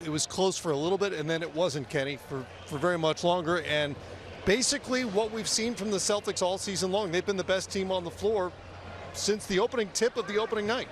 it was close for a little bit, and then it wasn't, Kenny, for very much longer. And basically what we've seen from the Celtics all season long, they've been the best team on the floor since the opening tip of the opening night.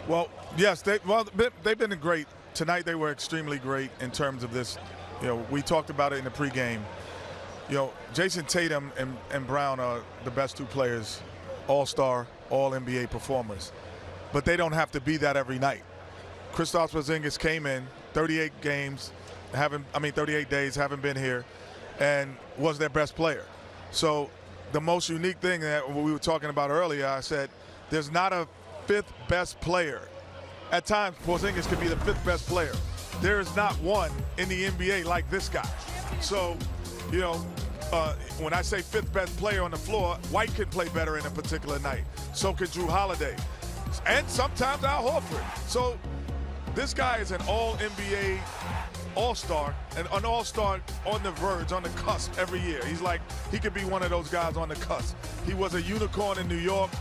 Well, yes, they've been great. Tonight they were extremely great in terms of this. You know, we talked about it in the pregame. You know, Jason Tatum and Brown are the best two players, all-star, all-NBA performers. But they don't have to be that every night. Kristaps Porzingis came in 38 games, 38 days, haven't been here, and was their best player. So the most unique thing that we were talking about earlier, I said, there's not a fifth best player. At times, Porzingis can be the fifth best player. There is not one in the NBA like this guy. So, you know, when I say fifth best player on the floor, White can play better in a particular night. So can Drew Holiday. And sometimes Al Horford. So this guy is an all-NBA all-star, and an all-star on the verge, on the cusp every year. He's like, he could be one of those guys on the cusp. He was a unicorn in New York,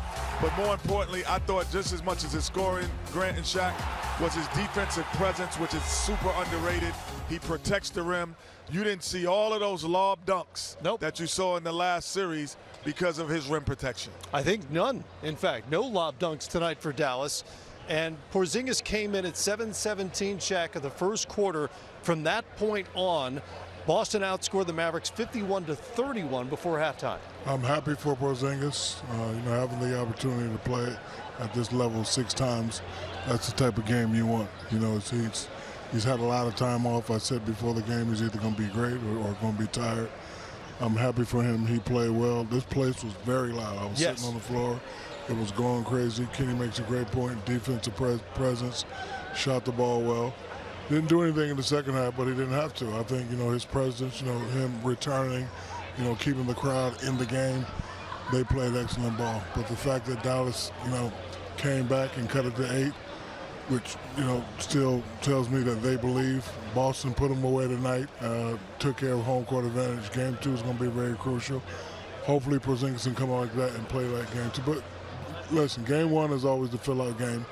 but more importantly, I thought just as much as his scoring, Grant and Shaq, was his defensive presence, which is super underrated. He protects the rim. You didn't see all of those lob dunks that you saw in the last series because of his rim protection. I think none, in fact. No lob dunks tonight for Dallas. And Porzingis came in at 7-17, Shaq, of the first quarter. From that point on, Boston outscored the Mavericks 51-31 before halftime. I'm happy for Porzingis, you know, having the opportunity to play at this level 6 times. That's the type of game you want. You know, he's had a lot of time off. I said before the game he's either going to be great or going to be tired. I'm happy for him. He played well. This place was very loud. I was sitting on the floor. It was going crazy. Kenny makes a great point. Defensive presence, shot the ball well. Didn't do anything in the second half, but he didn't have to. I think, you know, his presence, you know, him returning, you know, keeping the crowd in the game, they played excellent ball. But the fact that Dallas, you know, came back and cut it to 8, which, you know, still tells me that they believe. Boston put them away tonight, took care of home court advantage. Game 2 is going to be very crucial. Hopefully Porzingis can come out like that and play like game 2. But listen, game 1 is always the fill-out game.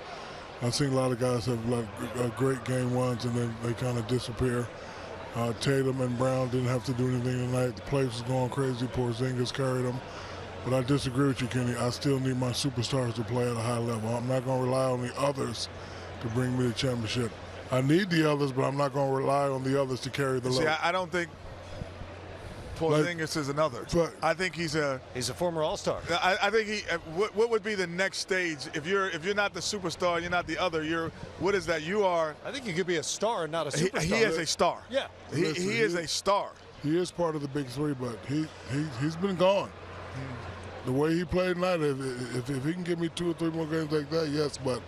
I've seen a lot of guys have like great game 1s and then they kind of disappear. Tatum and Brown didn't have to do anything tonight. The place was going crazy. Porzingis carried them. But I disagree with you, Kenny. I still need my superstars to play at a high level. I'm not going to rely on the others to bring me the championship. I need the others, but I'm not going to rely on the others to carry the load. See, I don't think Porzingis is another. But I think he's a former All-Star. I think he. What would be the next stage if you're not the superstar, you're not the other. What is that? You are. I think you could be a star, not a superstar. He is a star. Yeah. He is a star. He is part of the big 3, but he's been gone. The way he played tonight, if he can give me 2 or 3 more games like that, yes. But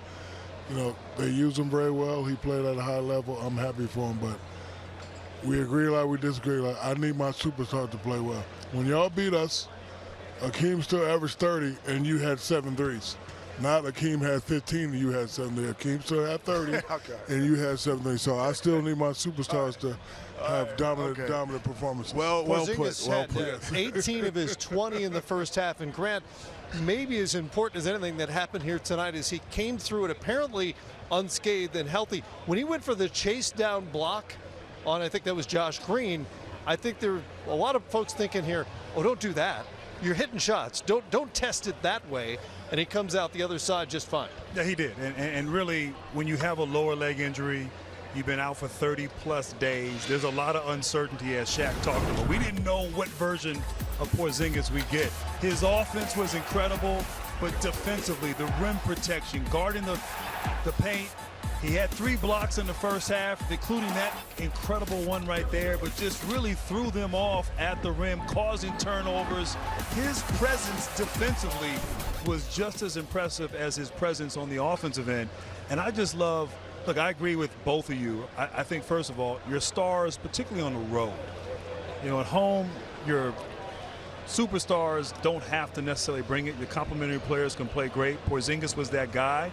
you know, they use him very well. He played at a high level. I'm happy for him, but we agree like we disagree. Like, I need my superstar to play well. When y'all beat us, Akeem still averaged 30, and you had 7 threes. Not Akeem had 15 and you had 7 threes. Akeem still had 30 and you had 7 threes. So I still need my superstars to have dominant performances. Well put. Had 18 of his 20 in the first half. And Grant, maybe as important as anything that happened here tonight is he came through it apparently unscathed and healthy. When he went for the chase down block on, I think that was Josh Green, I think there are a lot of folks thinking here, oh, don't do that. You're hitting shots. Don't test it that way. And he comes out the other side just fine. Yeah, he did. And really, when you have a lower leg injury, you've been out for 30-plus days, there's a lot of uncertainty, as Shaq talked about. We didn't know what version of Porzingis we get. His offense was incredible, but defensively, the rim protection, guarding the paint, he had 3 blocks in the first half, including that incredible one right there, but just really threw them off at the rim, causing turnovers. His presence defensively was just as impressive as his presence on the offensive end. And I just love, look, I agree with both of you. I think, first of all, your stars, particularly on the road. You know, at home, your superstars don't have to necessarily bring it. Your complementary players can play great. Porzingis was that guy.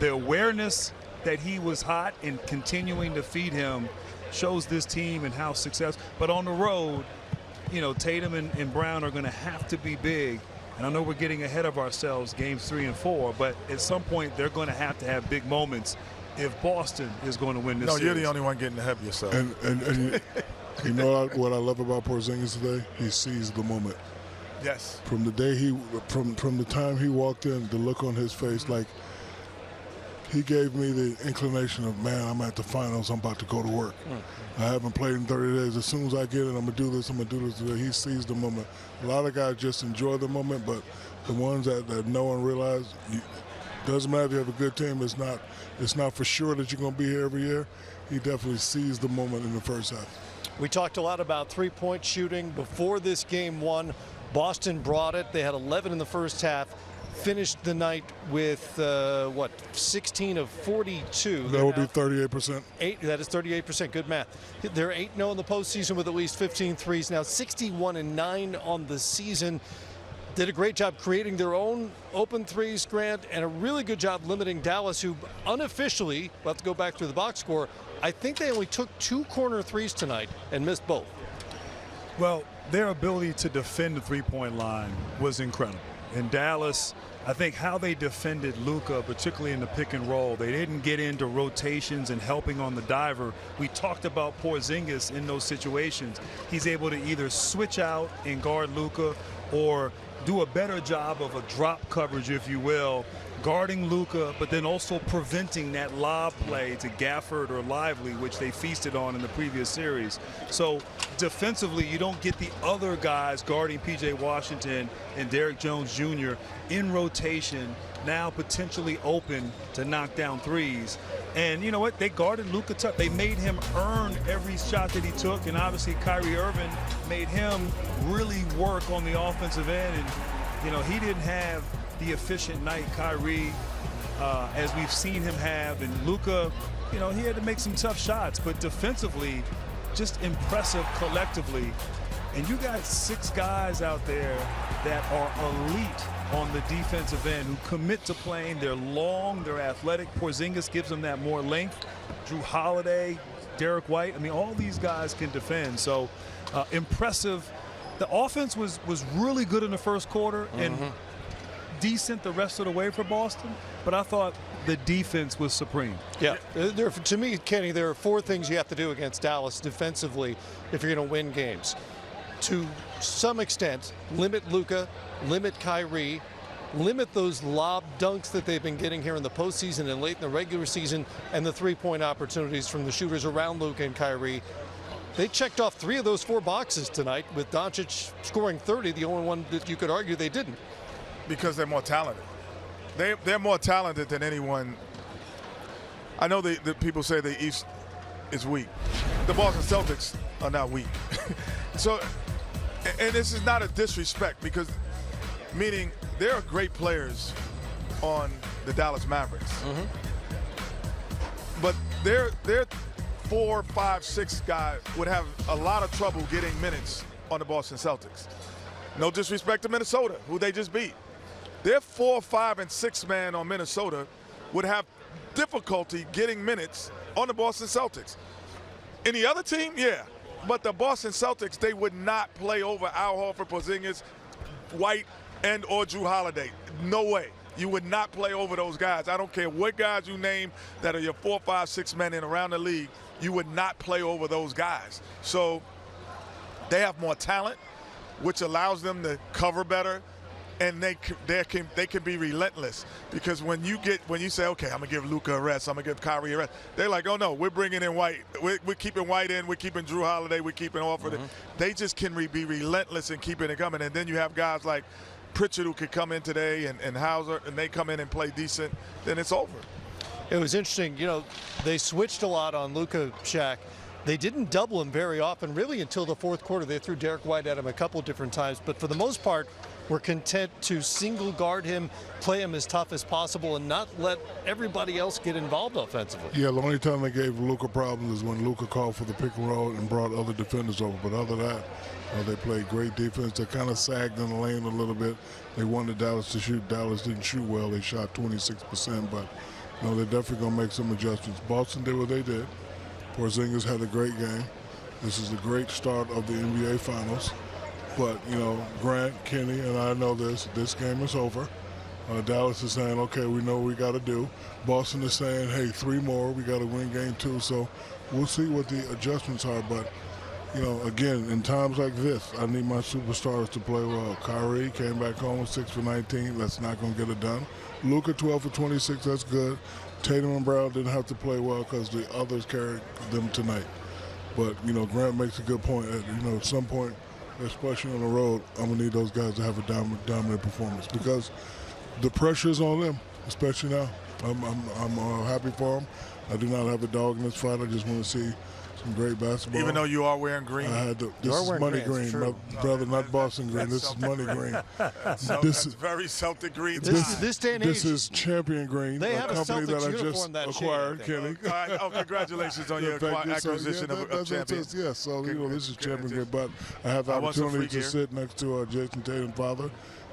The awareness that he was hot and continuing to feed him shows this team and how successful. But on the road, you know, Tatum and Brown are going to have to be big. And I know we're getting ahead of ourselves games 3 and 4, but at some point they're going to have big moments. if Boston is going to win this No, series. you're the only one getting ahead of yourself. And you know what I love about Porzingis today? He seized the moment. Yes. From the day from the time he walked in, the look on his face, like he gave me the inclination of, man, I'm at the finals, I'm about to go to work. I haven't played in 30 days. As soon as I get it, I'm gonna do this today. He seized the moment. A lot of guys just enjoy the moment, but the ones that know and realize, doesn't matter if you have a good team, it's not for sure that you're gonna be here every year. He definitely seized the moment in the first half. We talked a lot about three-point shooting before this game one. Boston brought it. They had 11 in the first half. Finished the night with 16 of 42. That would be 38%. That is 38%. Good math. They're 8-0 in the postseason with at least 15 threes. Now 61-9 on the season. Did a great job creating their own open threes, Grant, and a really good job limiting Dallas, who unofficially, we'll have to go back through the box score, I think they only took 2 corner threes tonight and missed both. Well, their ability to defend the three-point line was incredible. In Dallas, I think how they defended Luka, particularly in the pick and roll, they didn't get into rotations and helping on the diver. We talked about Porzingis in those situations. He's able to either switch out and guard Luka or do a better job of a drop coverage, if you will, guarding Luka, but then also preventing that lob play to Gafford or Lively, which they feasted on in the previous series. So defensively, you don't get the other guys guarding P.J. Washington and Derrick Jones Jr. in rotation, now potentially open to knock down threes. And you know what? They guarded Luka tough. They made him earn every shot that he took, and obviously Kyrie Irving made him really work on the offensive end. And you know, he didn't have the efficient night Kyrie as we've seen him have, and Luka, you know, he had to make some tough shots, but defensively just impressive collectively. And you got 6 guys out there that are elite on the defensive end who commit to playing. They're long, they're athletic. Porzingis gives them that more length. Drew Holiday, Derek White, I mean, all these guys can defend. So impressive. The offense was really good in the first quarter and decent the rest of the way for Boston, but I thought the defense was supreme. Yeah, to me, Kenny, there are 4 things you have to do against Dallas defensively if you're going to win games. To some extent, limit Luka, limit Kyrie, limit those lob dunks that they've been getting here in the postseason and late in the regular season, and the three-point opportunities from the shooters around Luka and Kyrie. They checked off 3 of those 4 boxes tonight, with Doncic scoring 30, the only one that you could argue they didn't. Because they're more talented. They're more talented than anyone. I know the people say the East is weak. The Boston Celtics are not weak. So, and this is not a disrespect, because meaning there are great players on the Dallas Mavericks. But they're 4, 5, 6 guys would have a lot of trouble getting minutes on the Boston Celtics. No disrespect to Minnesota, who they just beat. Their 4, 5, and 6 man on Minnesota would have difficulty getting minutes on the Boston Celtics. Any other team, yeah. But the Boston Celtics, they would not play over Al Horford, Porzingis, White, and or Drew Holiday. No way. You would not play over those guys. I don't care what guys you name that are your 4, 5, 6 men in around the league. You would not play over those guys. So they have more talent, which allows them to cover better. And they can be relentless, because when you say, okay, I'm gonna give Luka a rest, I'm gonna give Kyrie a rest, they're like, oh no, we're bringing in White, we're keeping White in, we're keeping Drew Holiday, we're keeping Horford. They just can be relentless in keeping it coming. And then you have guys like Pritchard, who could come in today, and Hauser, and they come in and play decent, then it's over. It was interesting, you know, they switched a lot on Luka, Shaq. They didn't double him very often, really, until the fourth quarter. They threw Derek White at him a couple different times, but for the most part, we're content to single guard him, play him as tough as possible, and not let everybody else get involved offensively. Yeah, the only time they gave Luka problems is when Luka called for the pick and roll and brought other defenders over. But other than that, they played great defense. They kind of sagged in the lane a little bit. They wanted Dallas to shoot. Dallas didn't shoot well. They shot 26%, but they're definitely going to make some adjustments. Boston did what they did. Porzingis had a great game. This is a great start of the NBA Finals. But, Grant, Kenny, and I know this game is over. Dallas is saying, okay, we know what we got to do. Boston is saying, hey, 3 more, we got to win game 2. So we'll see what the adjustments are. But, you know, again, in times like this, I need my superstars to play well. Kyrie came back home with 6 for 19. That's not going to get it done. Luka, 12 for 26. That's good. Tatum and Brown didn't have to play well because the others carried them tonight. But, you know, Grant makes a good point. At some point, especially on the road, I'm going to need those guys to have a dominant performance because the pressure is on them, especially now. I'm happy for them. I do not have a dog in this fight. I just want to see some great basketball. Even though you are wearing green? This is money green, brother, not Boston green. This is money green. That's very Celtic green. This day and age. This is champion green, they have a company Celtics that I just acquired, Kenny. Congratulations on your acquisition of champion. Yes, so this is champion green, but I have the opportunity to sit next to Jason Tatum's father.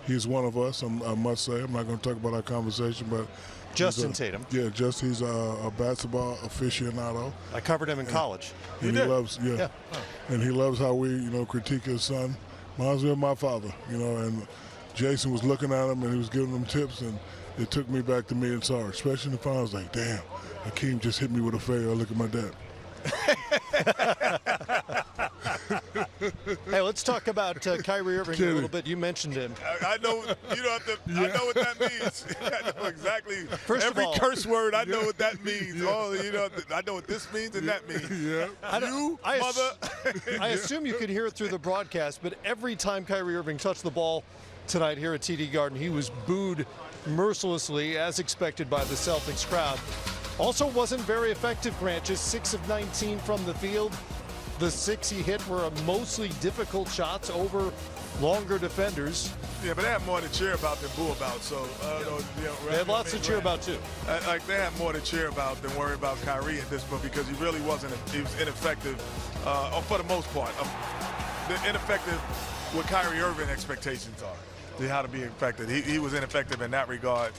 He's one of us, I must say. I'm not going to talk about our conversation, but Justin Tatum. Yeah, he's a basketball aficionado. I covered him in college. And he loves, and he loves how we, critique his son. Reminds me of my father, and Jason was looking at him and he was giving him tips, and it took me back to me and Sarge, especially in the finals. Like, damn, Hakeem just hit me with a fair. Look at my dad. Hey, let's talk about Kyrie Irving a little bit. You mentioned him. I know you don't have to. I know what that means. I know exactly. Every curse word, I know what that means. Oh, I know what this means and that means. Yeah. I assume you could hear it through the broadcast, but every time Kyrie Irving touched the ball tonight here at TD Garden, he was booed mercilessly, as expected by the Celtics crowd. Also wasn't very effective, Grant. Just 6 of 19 from the field. The 6 he hit were mostly difficult shots over longer defenders. Yeah, but they have more to cheer about than boo about. So they had lots to cheer about too. They have more to cheer about than worry about Kyrie at this point because he really wasn't. He was ineffective for the most part. Ineffective what Kyrie Irving expectations are. How to be effective. He was ineffective in that regard.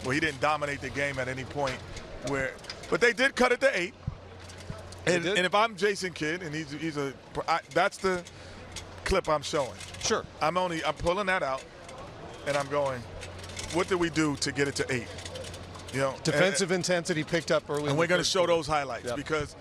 Well, he didn't dominate the game at any point. But they did cut it to 8. And if I'm Jason Kidd, and that's the clip I'm showing. Sure. I'm pulling that out, and I'm going, what did we do to get it to 8? Defensive intensity picked up early. And we're going to show those highlights because,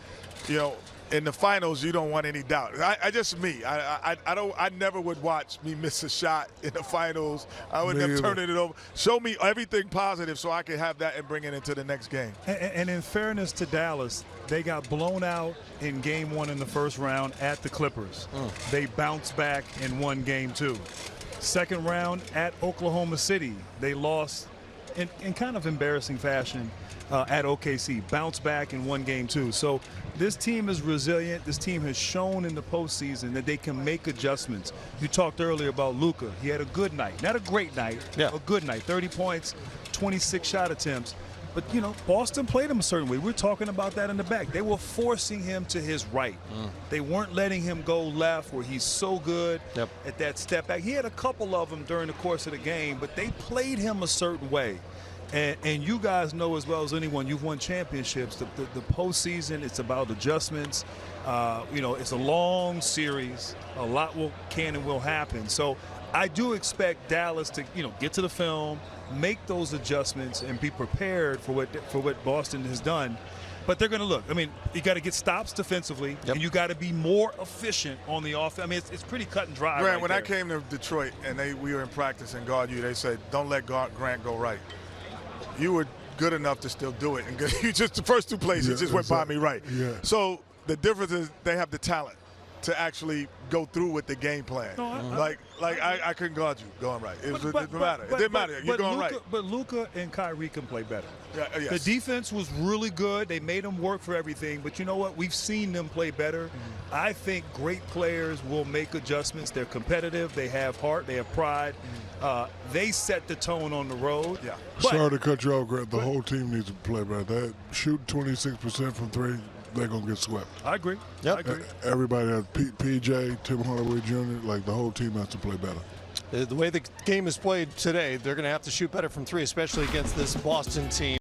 in the finals, you don't want any doubt. I never would watch me miss a shot in the finals. I would never turn it over. Show me everything positive so I can have that and bring it into the next game. And in fairness to Dallas, they got blown out in game 1 in the first round at the Clippers. They bounced back and won game 2. Second round at Oklahoma City, they lost in kind of embarrassing fashion at OKC, bounced back and won game 2. So this team is resilient. This team has shown in the postseason that they can make adjustments. You talked earlier about Luka. He had a good night, not a great night, a good night. 30 points, 26 shot attempts. But, Boston played him a certain way. We're talking about that in the back. They were forcing him to his right. They weren't letting him go left where he's so good at that step back. He had a couple of them during the course of the game, but they played him a certain way. And you guys know as well as anyone, you've won championships. The postseason, it's about adjustments. It's a long series. A lot can and will happen. So I do expect Dallas to, get to the film, make those adjustments, and be prepared for what Boston has done. But they're going to look. I mean, you got to get stops defensively, and you got to be more efficient on the offense. I mean, it's pretty cut and dry. Grant, when I came to Detroit and we were in practice and guard you, they said, don't let Grant go right. You were good enough to still do it. And you just the first 2 plays, you just went by me right. Yeah. So the difference is they have the talent to actually go through with the game plan. No, I couldn't guard you going right. It didn't matter. It didn't matter. You're going right. But Luka and Kyrie can play better. Yes. The defense was really good. They made them work for everything. But you know what? We've seen them play better. I think great players will make adjustments. They're competitive. They have heart. They have pride. They set the tone on the road. Yeah. Sorry to cut you off, Grant. The whole team needs to play better. They shoot 26% from 3. They're going to get swept. I agree. Yep. I agree. Everybody has PJ, Tim Hardaway Jr., the whole team has to play better. The way the game is played today, they're going to have to shoot better from 3, especially against this Boston team.